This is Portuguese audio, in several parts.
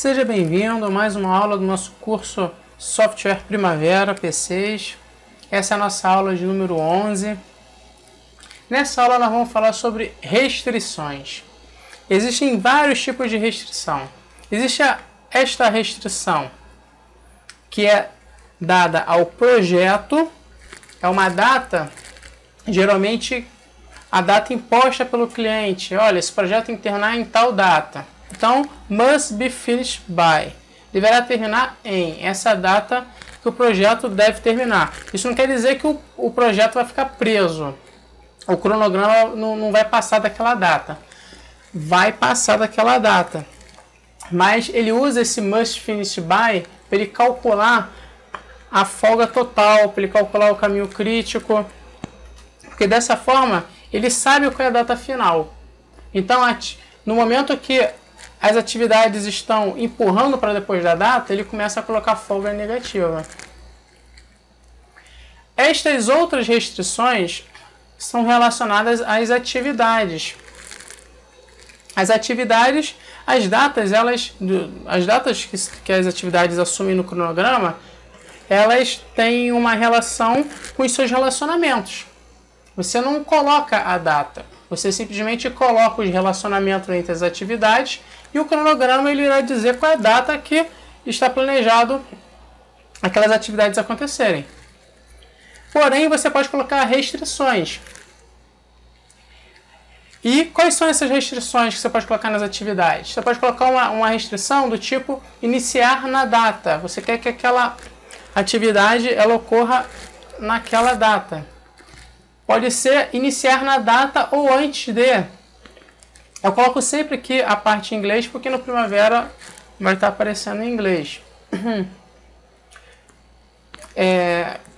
Seja bem-vindo a mais uma aula do nosso curso Software Primavera P6. Essa é a nossa aula de número 11. Nessa aula nós vamos falar sobre restrições. Existem vários tipos de restrição. Existe esta restrição que é dada ao projeto, é uma data, geralmente a data imposta pelo cliente. Olha, esse projeto tem que terminar em tal data. Então, must be finished by. Deverá terminar em essa data que o projeto deve terminar. Isso não quer dizer que o projeto vai ficar preso. O cronograma não vai passar daquela data. Vai passar daquela data. Mas ele usa esse must finish by para ele calcular a folga total, para ele calcular o caminho crítico. Porque dessa forma, ele sabe qual é a data final. Então, no momento que as atividades estão empurrando para depois da data, ele começa a colocar folga negativa. Estas outras restrições são relacionadas às atividades. As atividades, as datas que as atividades assumem no cronograma, elas têm uma relação com os seus relacionamentos. Você não coloca a data, você simplesmente coloca os relacionamentos entre as atividades e o cronograma ele irá dizer qual é a data que está planejado aquelas atividades acontecerem. Porém, você pode colocar restrições. E quais são essas restrições que você pode colocar nas atividades? Você pode colocar uma restrição do tipo iniciar na data. Você quer que aquela atividade ela ocorra naquela data. Pode ser iniciar na data ou antes de. Eu coloco sempre aqui a parte em inglês porque no Primavera vai estar aparecendo em inglês.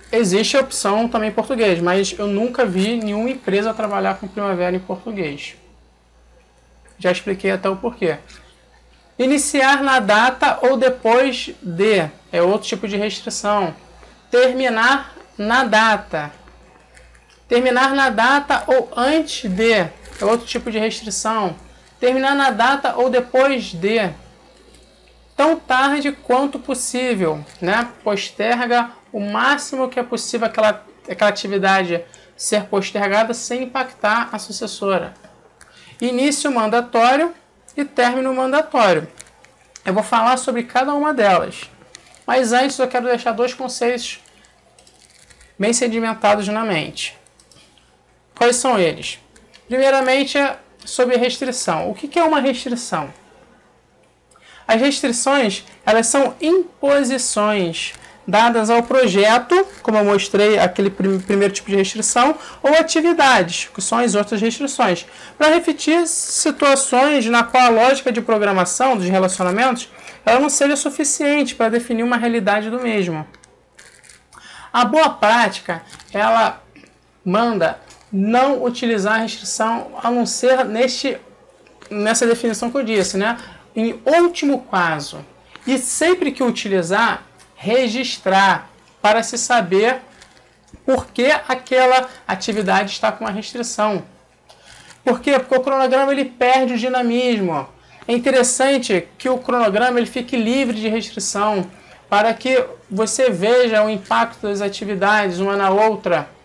Existe a opção também em português, mas eu nunca vi nenhuma empresa trabalhar com Primavera em português. Já expliquei até o porquê. Iniciar na data ou depois de é outro tipo de restrição. Terminar na data. Terminar na data ou antes de é outro tipo de restrição. Terminar na data ou depois de. Tão tarde quanto possível, né? Posterga o máximo que é possível aquela atividade ser postergada sem impactar a sucessora. Início mandatório e término mandatório. Eu vou falar sobre cada uma delas. Mas antes eu quero deixar dois conceitos bem sedimentados na mente. Quais são eles? Primeiramente, sobre restrição. O que é uma restrição? As restrições, elas são imposições dadas ao projeto, como eu mostrei aquele primeiro tipo de restrição, ou atividades, que são as outras restrições, para refletir situações na qual a lógica de programação dos relacionamentos ela não seja suficiente para definir uma realidade do mesmo. A boa prática, ela manda não utilizar a restrição a não ser nessa definição que eu disse, né? Em último caso. E sempre que utilizar, registrar para se saber por que aquela atividade está com uma restrição. Por quê? Porque o cronograma ele perde o dinamismo. É interessante que o cronograma ele fique livre de restrição para que você veja o impacto das atividades uma na outra.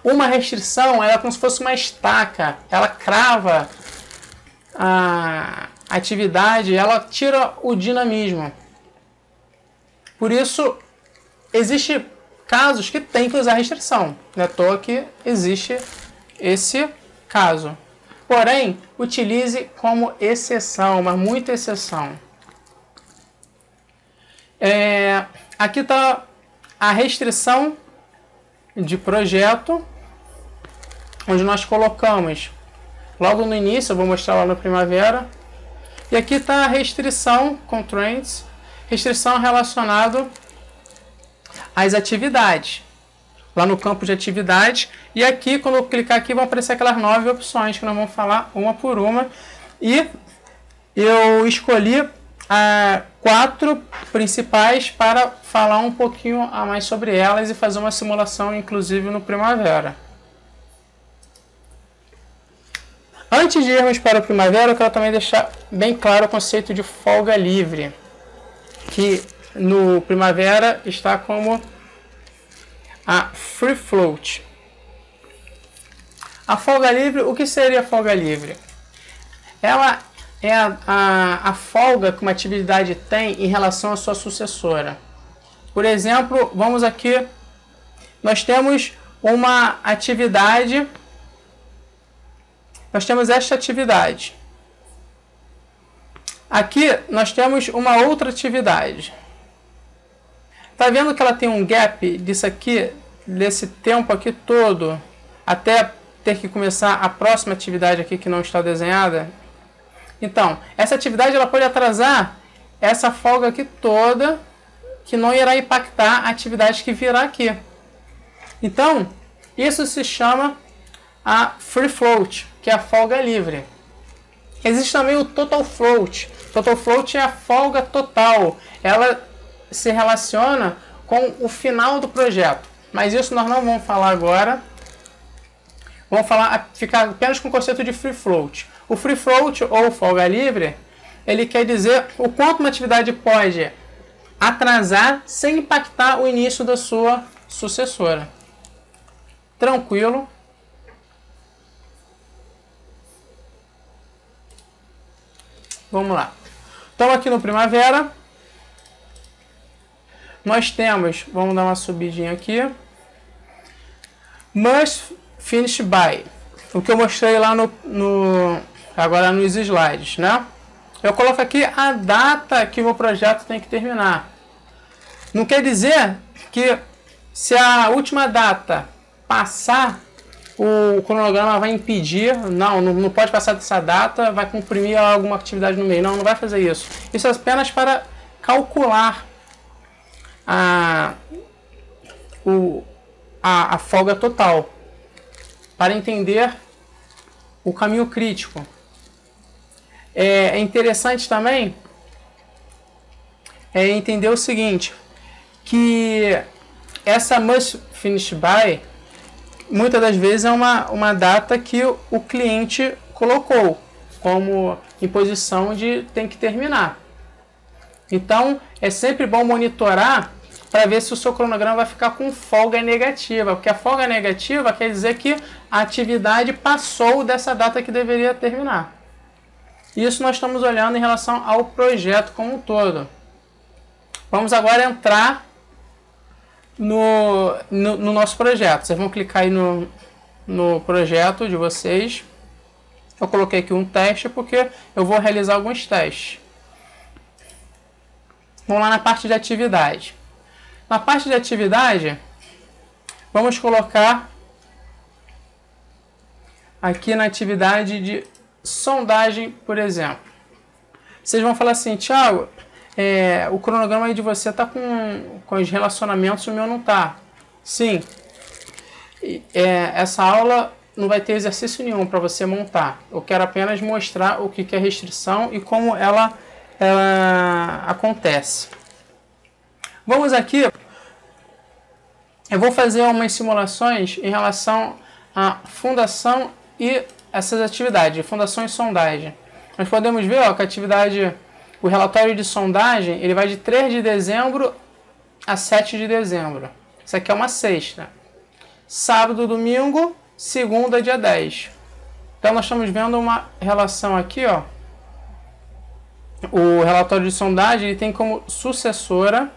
Uma restrição é como se fosse uma estaca, ela crava a atividade, ela tira o dinamismo. Por isso, existem casos que tem que usar restrição. Não é à toa que existe esse caso. Porém, utilize como exceção, mas muita exceção. Aqui está a restrição de projeto, onde nós colocamos logo no início, eu vou mostrar lá no Primavera. E aqui está a restrição, constraints, restrição relacionada às atividades. Lá no campo de atividades. E aqui, quando eu clicar aqui, vão aparecer aquelas 9 opções que nós vamos falar uma por uma. E eu escolhi 4 principais para falar um pouquinho a mais sobre elas e fazer uma simulação, inclusive, no Primavera. Antes de irmos para o Primavera, eu quero também deixar bem claro o conceito de folga livre, que no Primavera está como a Free Float. A folga livre, o que seria a folga livre? Ela é a folga que uma atividade tem em relação à sua sucessora. Por exemplo, vamos aqui, nós temos uma atividade, nós temos esta atividade. Aqui nós temos uma outra atividade. Tá vendo que ela tem um gap disso aqui, desse tempo aqui todo, até ter que começar a próxima atividade aqui que não está desenhada? Então, essa atividade ela pode atrasar essa folga aqui toda, que não irá impactar a atividade que virá aqui. Então, isso se chama a Free Float, que é a folga livre. Existe também o Total Float. Total Float é a folga total. Ela se relaciona com o final do projeto. Mas isso nós não vamos falar agora. Vamos ficar apenas com o conceito de Free Float. O Free Float, ou folga livre, ele quer dizer o quanto uma atividade pode atrasar sem impactar o início da sua sucessora. Tranquilo? Vamos lá. Então aqui no Primavera, nós temos, vamos dar uma subidinha aqui, Must Finish By, o que eu mostrei lá agora nos slides, né? Eu coloco aqui a data que o meu projeto tem que terminar. Não quer dizer que se a última data passar, o cronograma vai impedir, não pode passar dessa data, vai comprimir alguma atividade no meio. Não vai fazer isso. Isso é apenas para calcular a folga total, para entender o caminho crítico. É interessante também entender o seguinte, que essa Must Finish By, muitas das vezes é uma data que o cliente colocou como imposição de tem que terminar. Então, é sempre bom monitorar para ver se o seu cronograma vai ficar com folga negativa, porque a folga negativa quer dizer que a atividade passou dessa data que deveria terminar. Isso nós estamos olhando em relação ao projeto como um todo. Vamos agora entrar no nosso projeto. Vocês vão clicar aí no projeto de vocês. Eu coloquei aqui um teste porque eu vou realizar alguns testes. Vamos lá na parte de atividade. Na parte de atividade, vamos colocar aqui na atividade de sondagem, por exemplo. Vocês vão falar assim, Thiago, o cronograma aí de você está com os relacionamentos, o meu não está. Sim, essa aula não vai ter exercício nenhum para você montar. Eu quero apenas mostrar o que é restrição e como ela acontece. Vamos aqui, eu vou fazer umas simulações em relação à fundação e essas atividades, fundação e sondagem. Nós podemos ver que a atividade, o relatório de sondagem, ele vai de 3 de dezembro a 7 de dezembro. Isso aqui é uma sexta. Sábado, domingo, segunda, dia 10. Então nós estamos vendo uma relação aqui, o relatório de sondagem ele tem como sucessora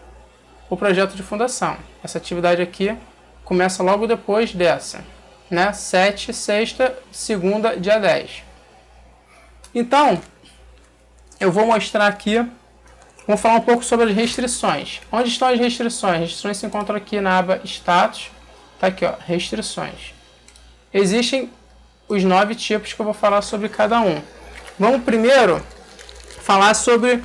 o projeto de fundação. Essa atividade aqui começa logo depois dessa, né? 7, sexta, segunda, dia 10. Então, eu vou mostrar aqui, vou falar um pouco sobre as restrições. Onde estão as restrições? As restrições se encontram aqui na aba Status. Tá aqui, restrições. Existem os 9 tipos que eu vou falar sobre cada um. Vamos primeiro falar sobre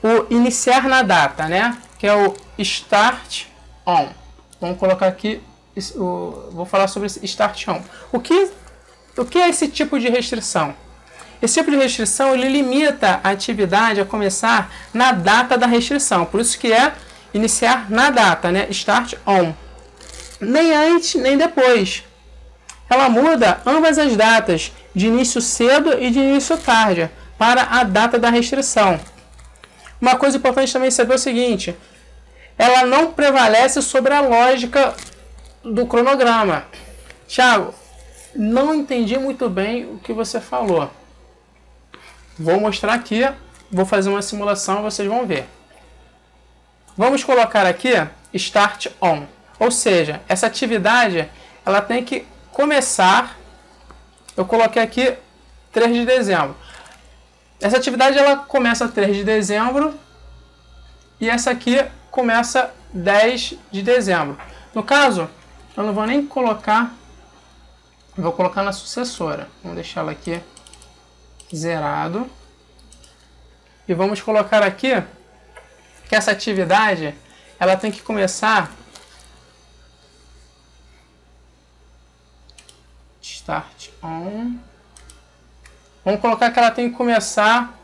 o iniciar na data, né? Que é o Start On. Vamos colocar aqui, vou falar sobre esse Start On. O que é esse tipo de restrição? Esse tipo de restrição ele limita a atividade a começar na data da restrição. Por isso que é iniciar na data, né? Start On. Nem antes, nem depois. Ela muda ambas as datas, de início cedo e de início tarde para a data da restrição. Uma coisa importante também saber é o seguinte: ela não prevalece sobre a lógica do cronograma. Thiago, não entendi muito bem o que você falou. Vou mostrar aqui, vou fazer uma simulação e vocês vão ver. Vamos colocar aqui Start On, ou seja, essa atividade ela tem que começar. Eu coloquei aqui 3 de dezembro. Essa atividade ela começa 3 de dezembro e essa aqui começa 10 de dezembro. No caso, eu não vou nem colocar, vou colocar na sucessora. Vamos deixar ela aqui zerado. E vamos colocar aqui que essa atividade ela tem que começar Start On. Vamos colocar que ela tem que começar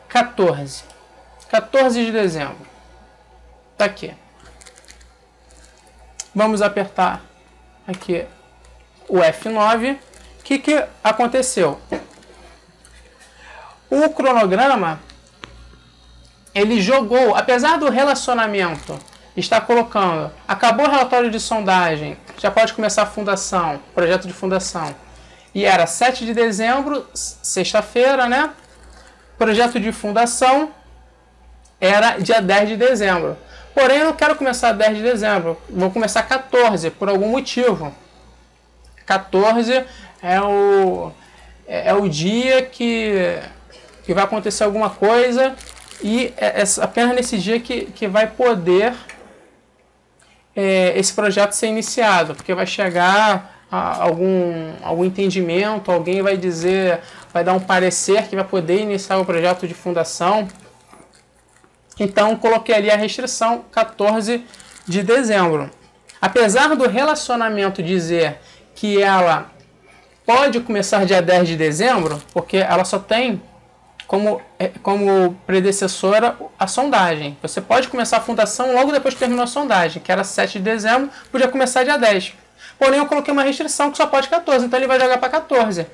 14 de dezembro. Tá aqui. Vamos apertar aqui o F9. O que aconteceu? O cronograma ele jogou, apesar do relacionamento está colocando, acabou o relatório de sondagem, já pode começar a fundação, projeto de fundação. E era 7 de dezembro, sexta-feira, né? Projeto de fundação era dia 10 de dezembro. Porém, eu não quero começar 10 de dezembro, vou começar 14, por algum motivo. 14 é o dia que vai acontecer alguma coisa e é apenas nesse dia que vai poder esse projeto ser iniciado, porque vai chegar algum entendimento, alguém vai dizer, vai dar um parecer que vai poder iniciar o projeto de fundação. Então, coloquei ali a restrição 14 de dezembro. Apesar do relacionamento dizer que ela pode começar dia 10 de dezembro, porque ela só tem como predecessora a sondagem. Você pode começar a fundação logo depois que terminou a sondagem, que era 7 de dezembro, podia começar dia 10. Porém, eu coloquei uma restrição que só pode 14, então ele vai jogar para 14.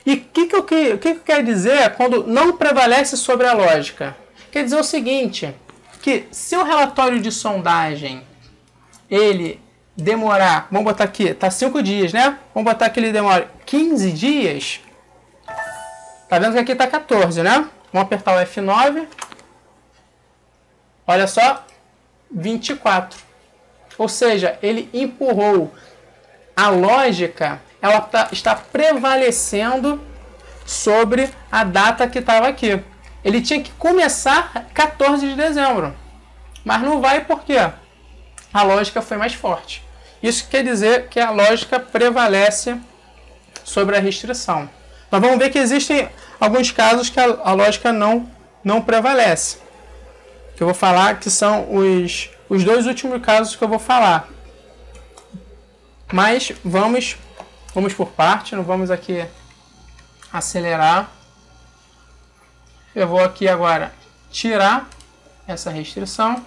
E o que quer dizer quando não prevalece sobre a lógica? Quer dizer o seguinte, que se o relatório de sondagem ele demorar, vamos botar aqui, tá 5 dias, né? Vamos botar que ele demora 15 dias. Tá vendo que aqui tá 14, né? Vamos apertar o F9. Olha só, 24. Ou seja, ele empurrou. A lógica, ela está prevalecendo sobre a data que estava aqui. Ele tinha que começar 14 de dezembro. Mas não vai porque a lógica foi mais forte. Isso quer dizer que a lógica prevalece sobre a restrição. Nós vamos ver que existem alguns casos que a lógica não prevalece. Que eu vou falar que são os 2 últimos casos que eu vou falar. Mas vamos por parte, não vamos aqui acelerar. Eu vou aqui agora tirar essa restrição.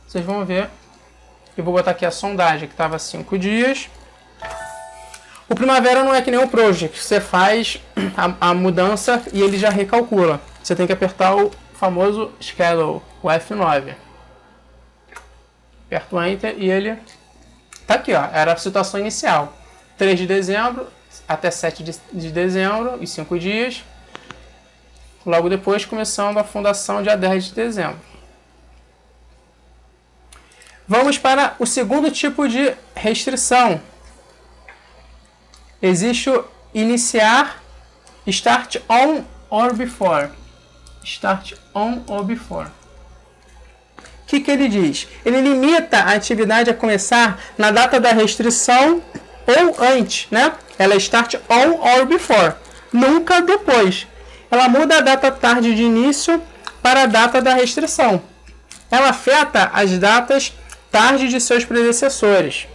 Vocês vão ver. Eu vou botar aqui a sondagem que estava 5 dias. O Primavera não é que nem o Project. Você faz a mudança e ele já recalcula. Você tem que apertar o famoso Schedule, o F9. Aperto o Enter e ele tá aqui, ó. Era a situação inicial. 3 de dezembro até 7 de dezembro e 5 dias. Logo depois começando a fundação dia 10 de dezembro. Vamos para o segundo tipo de restrição. Existe o iniciar, start on or before. Start on or before. O que ele diz? Ele limita a atividade a começar na data da restrição ou antes, né? Ela é start on or before, nunca depois. Ela muda a data tarde de início para a data da restrição. Ela afeta as datas tarde de seus predecessores.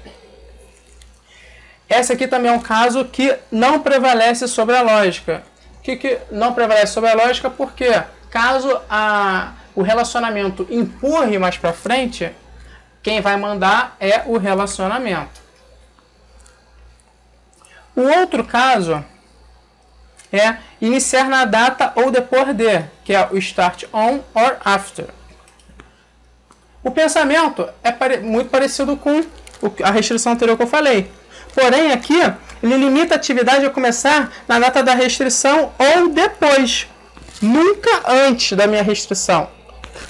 Esse aqui também é um caso que não prevalece sobre a lógica. O que não prevalece sobre a lógica? Porque caso o relacionamento empurre mais para frente, quem vai mandar é o relacionamento. O outro caso é iniciar na data ou depois de, que é o start on or after. O pensamento é muito parecido com a restrição anterior que eu falei. Porém, aqui, ele limita a atividade a começar na data da restrição ou depois, nunca antes da minha restrição.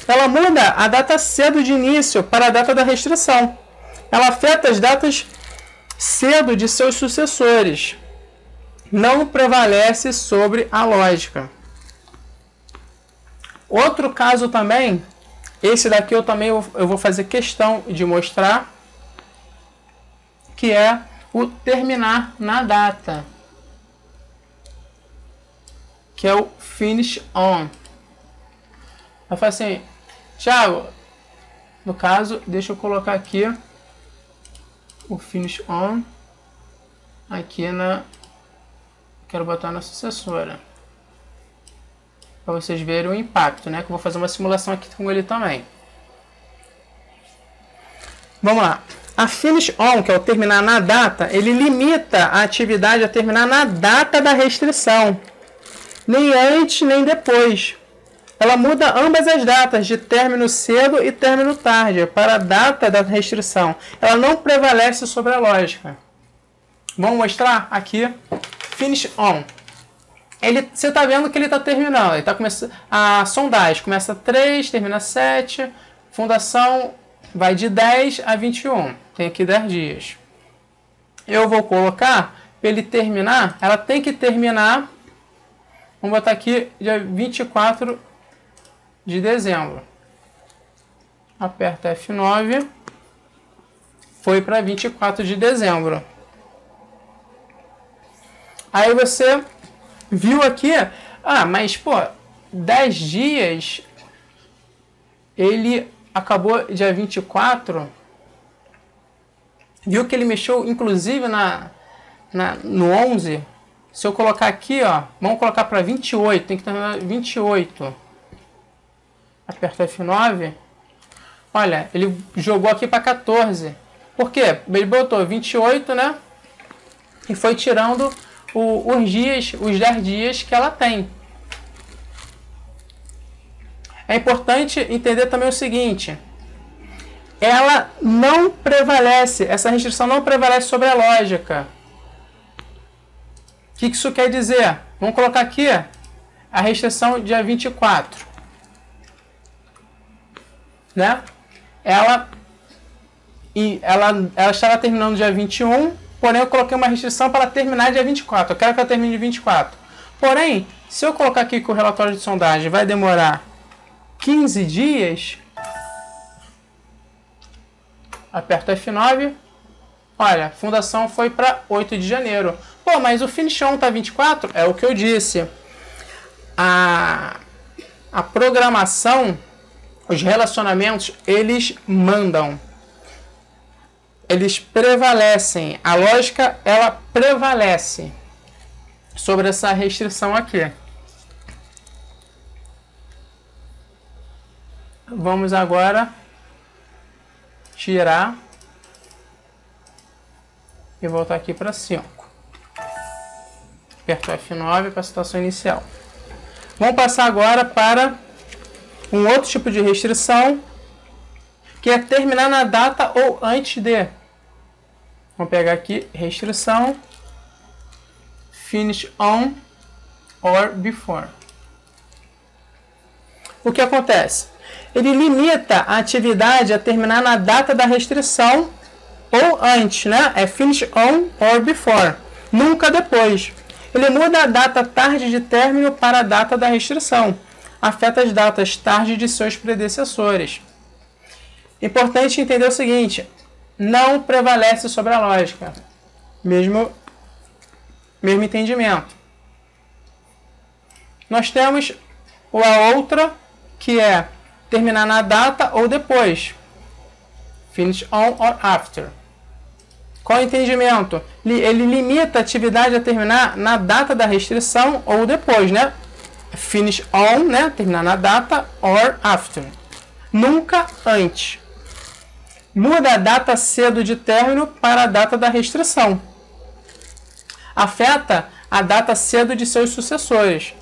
Ela muda a data cedo de início para a data da restrição. Ela afeta as datas cedo de seus sucessores. Não prevalece sobre a lógica. Outro caso também, esse daqui eu vou fazer questão de mostrar, que é o terminar na data, que é o finish on. Eu falo assim, Thiago, no caso, deixa eu colocar aqui o finish on, aqui quero botar na sucessora, para vocês verem o impacto, né? Que eu vou fazer uma simulação aqui com ele também. Vamos lá. A finish on, que é o terminar na data, ele limita a atividade a terminar na data da restrição. Nem antes, nem depois. Ela muda ambas as datas, de término cedo e término tarde, para a data da restrição. Ela não prevalece sobre a lógica. Vamos mostrar aqui. Finish on. Você está vendo que ele está terminando. Ele tá começando, a sondagem começa 3, termina 7. Fundação vai de 10 a 21. Tem aqui 10 dias. Eu vou colocar, para ele terminar, ela tem que terminar, vamos botar aqui, dia 24 de dezembro. Aperta F9. Foi para 24 de dezembro. Aí você viu aqui, mas pô, 10 dias, ele acabou dia 24, viu que ele mexeu inclusive no 11, se eu colocar aqui, ó, vamos colocar para 28, tem que terminar 28, aperta F9, olha, ele jogou aqui para 14, por quê? Ele botou 28, né, e foi tirando os 10 dias que ela tem. É importante entender também o seguinte, ela não prevalece, essa restrição não prevalece sobre a lógica. O que isso quer dizer? Vamos colocar aqui a restrição dia 24. Né? Ela estava terminando dia 21, porém eu coloquei uma restrição para ela terminar dia 24. Eu quero que ela termine dia 24. Porém, se eu colocar aqui que o relatório de sondagem vai demorar 15 dias, aperto F9, olha, a fundação foi para 8 de janeiro. Pô, mas o finish on tá 24? É o que eu disse. A programação, os relacionamentos, eles mandam. Eles prevalecem. A lógica, ela prevalece sobre essa restrição aqui. Vamos agora tirar e voltar aqui para 5. Aperto F9 para a situação inicial. Vamos passar agora para um outro tipo de restrição, que é terminar na data ou antes de. Vamos pegar aqui, restrição, finish on or before. O que acontece? Ele limita a atividade a terminar na data da restrição ou antes, né? É finish on or before, nunca depois. Ele muda a data tarde de término para a data da restrição. Afeta as datas tarde de seus predecessores. Importante entender o seguinte, não prevalece sobre a lógica. Mesmo entendimento. Nós temos a outra, que é terminar na data ou depois. Finish on or after. Qual é o entendimento? Ele limita a atividade a terminar na data da restrição ou depois, né? Finish on, né? Terminar na data, or after. Nunca antes. Muda a data cedo de término para a data da restrição. afeta a data cedo de seus sucessores.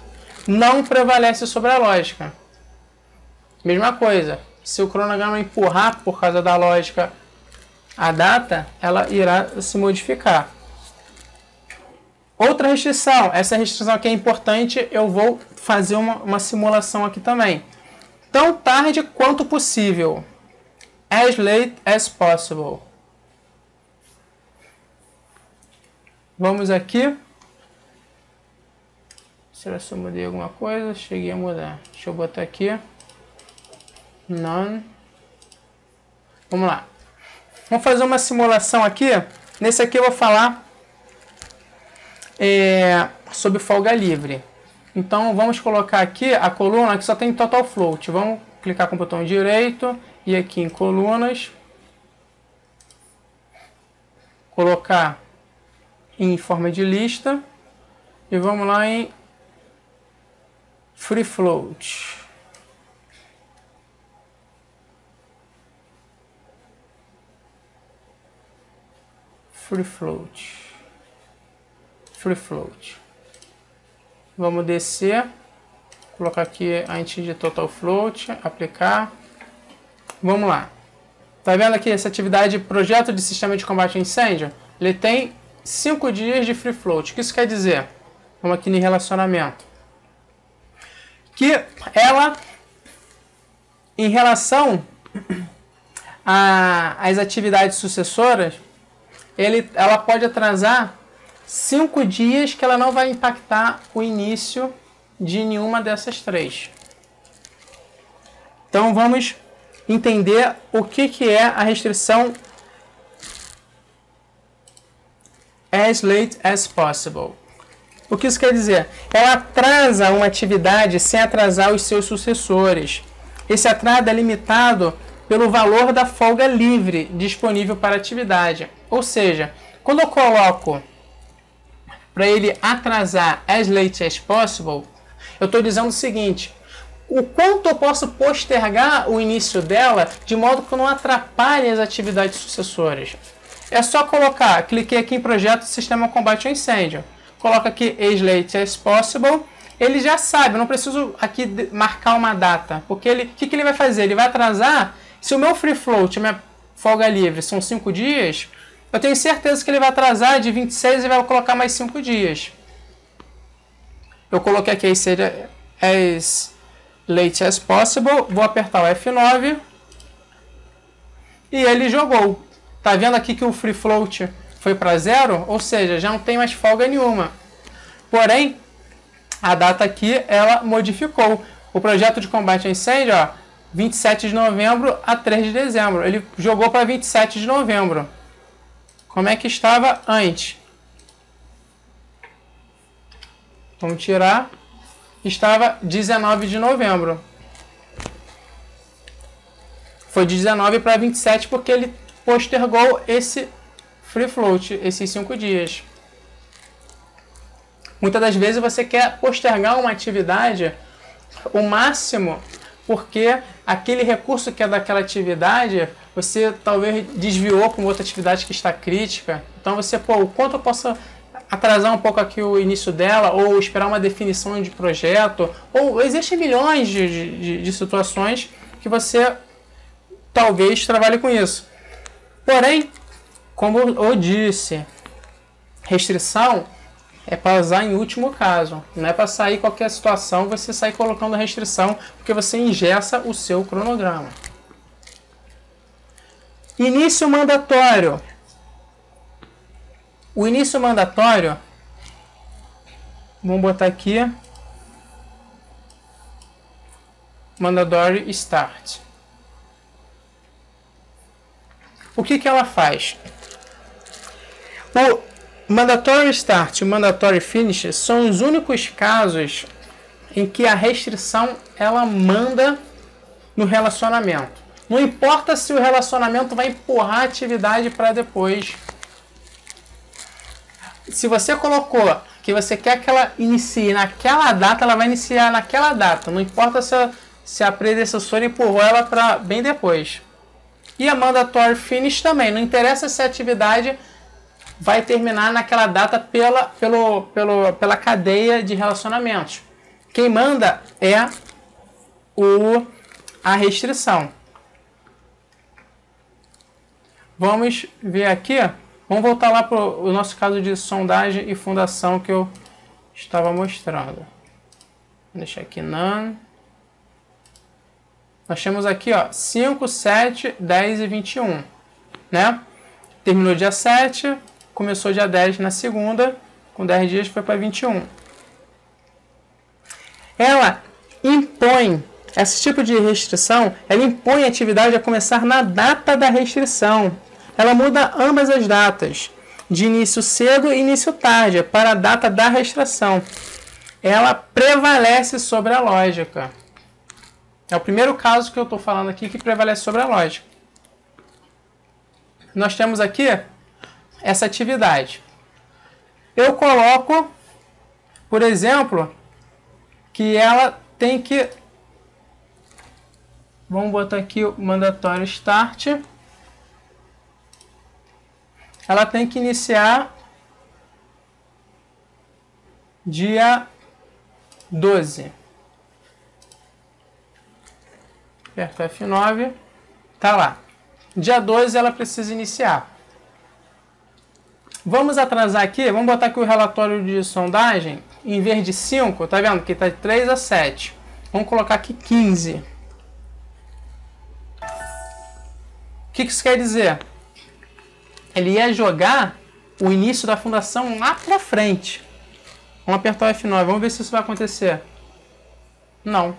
Não prevalece sobre a lógica. Mesma coisa, se o cronograma empurrar por causa da lógica a data, ela irá se modificar. Outra restrição, essa restrição aqui é importante, eu vou fazer uma simulação aqui também. Tão tarde quanto possível. As late as possible. Vamos aqui. Será que eu mudei alguma coisa? Cheguei a mudar. Deixa eu botar aqui. None. Vamos lá. Vamos fazer uma simulação aqui. Nesse aqui eu vou falar sobre folga livre. Então vamos colocar aqui a coluna que só tem total float. Vamos clicar com o botão direito e aqui em colunas. Colocar em forma de lista. E vamos lá em free float. Free float. Free float. Vamos descer. Colocar aqui antes de total float. Aplicar. Vamos lá. Tá vendo aqui essa atividade projeto de sistema de combate a incêndio? Ele tem 5 dias de free float. O que isso quer dizer? Vamos aqui em relacionamento. Que ela, em relação às atividades sucessoras, ela pode atrasar 5 dias que ela não vai impactar o início de nenhuma dessas 3. Então vamos entender o que é a restrição as late as possible. O que isso quer dizer? Ela atrasa uma atividade sem atrasar os seus sucessores. Esse atraso é limitado pelo valor da folga livre disponível para a atividade. Ou seja, quando eu coloco para ele atrasar as late as possible, eu estou dizendo o seguinte: o quanto eu posso postergar o início dela de modo que eu não atrapalhe as atividades sucessoras. É só colocar, cliquei aqui em projeto Sistema Combate ao Incêndio. Coloca aqui as late as possible. Ele já sabe, eu não preciso aqui marcar uma data. Porque o que ele vai fazer? Ele vai atrasar. Se o meu free float, a minha folga livre, são 5 dias, eu tenho certeza que ele vai atrasar de 26 e vai colocar mais 5 dias. Eu coloquei aqui as late as possible. Vou apertar o F9. E ele jogou. Tá vendo aqui que o free float foi para 0? Ou seja, já não tem mais folga nenhuma. Porém, a data aqui, ela modificou. O projeto de combate a incêndio, ó, 27 de novembro a 3 de dezembro. Ele jogou para 27 de novembro. Como é que estava antes? Vamos tirar. Estava 19 de novembro. Foi de 19 para 27 porque ele postergou esse free float, esses 5 dias. Muitas das vezes você quer postergar uma atividade o máximo porque aquele recurso que é daquela atividade você talvez desviou para outra atividade que está crítica. Então você, o quanto eu posso atrasar um pouco aqui o início dela, ou esperar uma definição de projeto, ou existem milhões de situações que você talvez trabalhe com isso. Porém, como eu disse, restrição é para usar em último caso. Não é para sair qualquer situação, você sair colocando restrição, porque você engessa o seu cronograma. Início mandatório. O início mandatório, vamos botar aqui, mandatory start. O que ela faz? O mandatory start e o mandatory finish são os únicos casos em que a restrição ela manda no relacionamento. Não importa se o relacionamento vai empurrar a atividade para depois. Se você colocou que você quer que ela inicie naquela data, ela vai iniciar naquela data. Não importa se a predecessora empurrou ela para bem depois. E a mandatory finish também. Não interessa se a atividade vai terminar naquela data pela cadeia de relacionamentos. Quem manda é a restrição. Vamos ver aqui. Vamos voltar lá para o nosso caso de sondagem e fundação que eu estava mostrando. Vou deixar aqui none. Nós temos aqui, ó, 5, 7, 10 e 21, né? Terminou dia 7, começou dia 10 na segunda, com 10 dias foi para 21. Ela impõe, esse tipo de restrição, ela impõe a atividade a começar na data da restrição. Ela muda ambas as datas, de início cedo e início tarde, para a data da restrição. Ela prevalece sobre a lógica. É o primeiro caso que eu estou falando aqui que prevalece sobre a lógica. Nós temos aqui essa atividade. Eu coloco, por exemplo, que ela tem que... Vamos botar aqui o mandatório start. Ela tem que iniciar dia 12. Aperto F9. Tá lá. Dia 12 ela precisa iniciar. Vamos atrasar aqui. Vamos botar aqui o relatório de sondagem. Em vez de 5, tá vendo? Que tá de 3 a 7. Vamos colocar aqui 15. O que isso quer dizer? Ele ia jogar o início da fundação lá pra frente. Vamos apertar o F9. Vamos ver se isso vai acontecer. Não.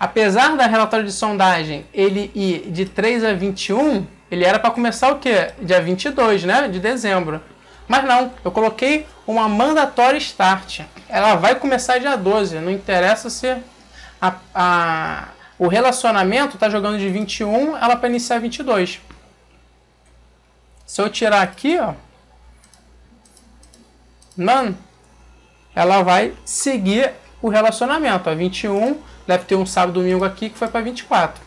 Apesar da relatório de sondagem ele ir de 3 a 21, ele era para começar o quê? Dia 22, né? De dezembro. Mas não, eu coloquei uma mandatória start. Ela vai começar dia 12. Não interessa se o relacionamento está jogando de 21, ela para iniciar 22. Se eu tirar aqui, ó, none, ela vai seguir o relacionamento. Ó, 21, deve ter um sábado e domingo aqui que foi para 24.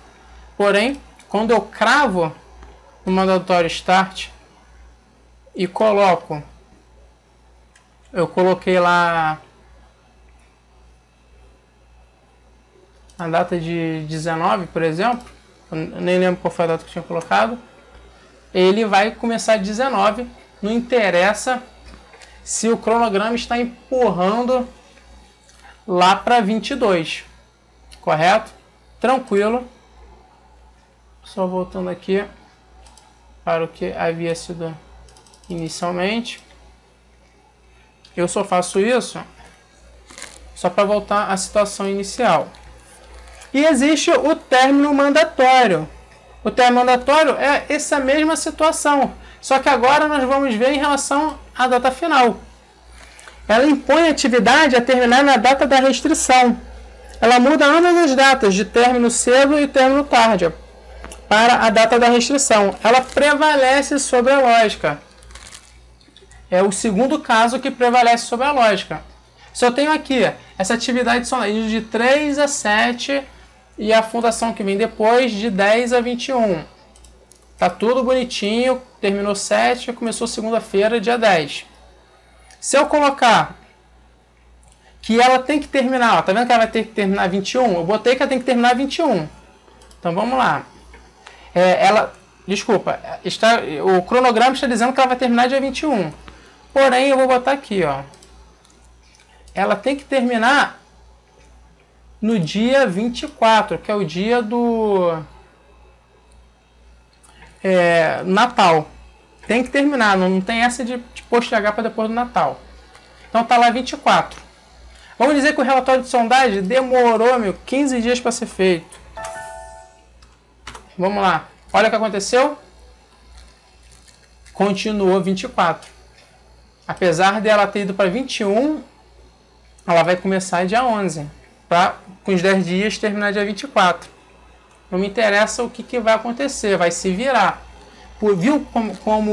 Porém, quando eu cravo no mandatório start e coloco, eu coloquei lá a data de 19, por exemplo, eu nem lembro qual foi a data que eu tinha colocado, ele vai começar 19, não interessa se o cronograma está empurrando lá para 22, correto? Tranquilo. Só voltando aqui para o que havia sido inicialmente. Eu só faço isso só para voltar à situação inicial. E existe o término mandatório. O término mandatório é essa mesma situação, só que agora nós vamos ver em relação à data final. Ela impõe a atividade a terminar na data da restrição. Ela muda ambas as datas, de término cedo e término tarde, para a data da restrição. Ela prevalece sobre a lógica. É o segundo caso que prevalece sobre a lógica. Se eu tenho aqui essa atividade de 3 a 7 e a fundação que vem depois de 10 a 21. Tá tudo bonitinho, terminou 7, começou segunda-feira, dia 10. Se eu colocar que ela tem que terminar, ó, tá vendo que ela vai ter que terminar 21? Eu botei que ela tem que terminar 21. Então vamos lá. O cronograma está dizendo que ela vai terminar dia 21. Porém, eu vou botar aqui, ó. Ela tem que terminar no dia 24, que é o dia do Natal. Tem que terminar, não tem essa de postergar para depois do Natal. Então tá lá 24. Vamos dizer que o relatório de sondagem demorou, 15 dias para ser feito. Vamos lá. Olha o que aconteceu. Continuou 24. Apesar dela ter ido para 21, ela vai começar dia 11. Para com os 10 dias terminar dia 24. Não me interessa o que vai acontecer, vai se virar. Viu como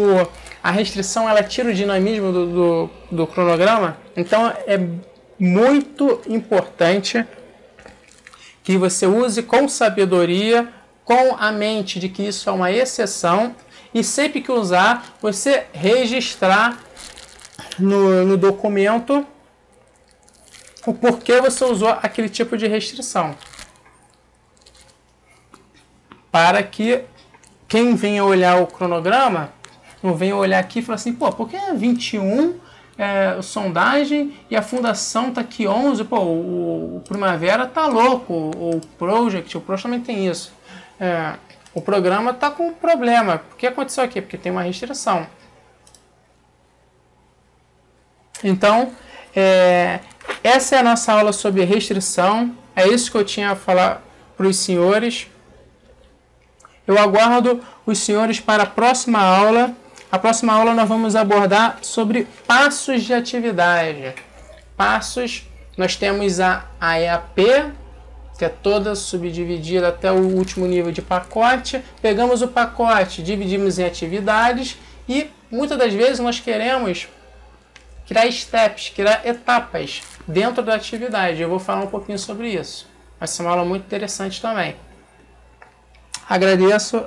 a restrição ela tira o dinamismo do cronograma? Então é muito importante que você use com sabedoria, com a mente de que isso é uma exceção e sempre que usar, você registrar no documento o porquê você usou aquele tipo de restrição. Para que quem venha olhar o cronograma não venha olhar aqui e falar assim, pô, por que é 21 sondagem e a fundação tá aqui 11, pô, o Primavera tá louco, o Project também tem isso. O programa tá com problema. O que aconteceu aqui? Porque tem uma restrição. Então, essa é a nossa aula sobre restrição. É isso que eu tinha a falar para os senhores. Eu aguardo os senhores para a próxima aula. A próxima aula nós vamos abordar sobre passos de atividade. Passos, nós temos a EAP, que é toda subdividida até o último nível de pacote. Pegamos o pacote, dividimos em atividades e muitas das vezes nós queremos criar steps, criar etapas dentro da atividade. Eu vou falar um pouquinho sobre isso. Vai ser uma aula muito interessante também. Agradeço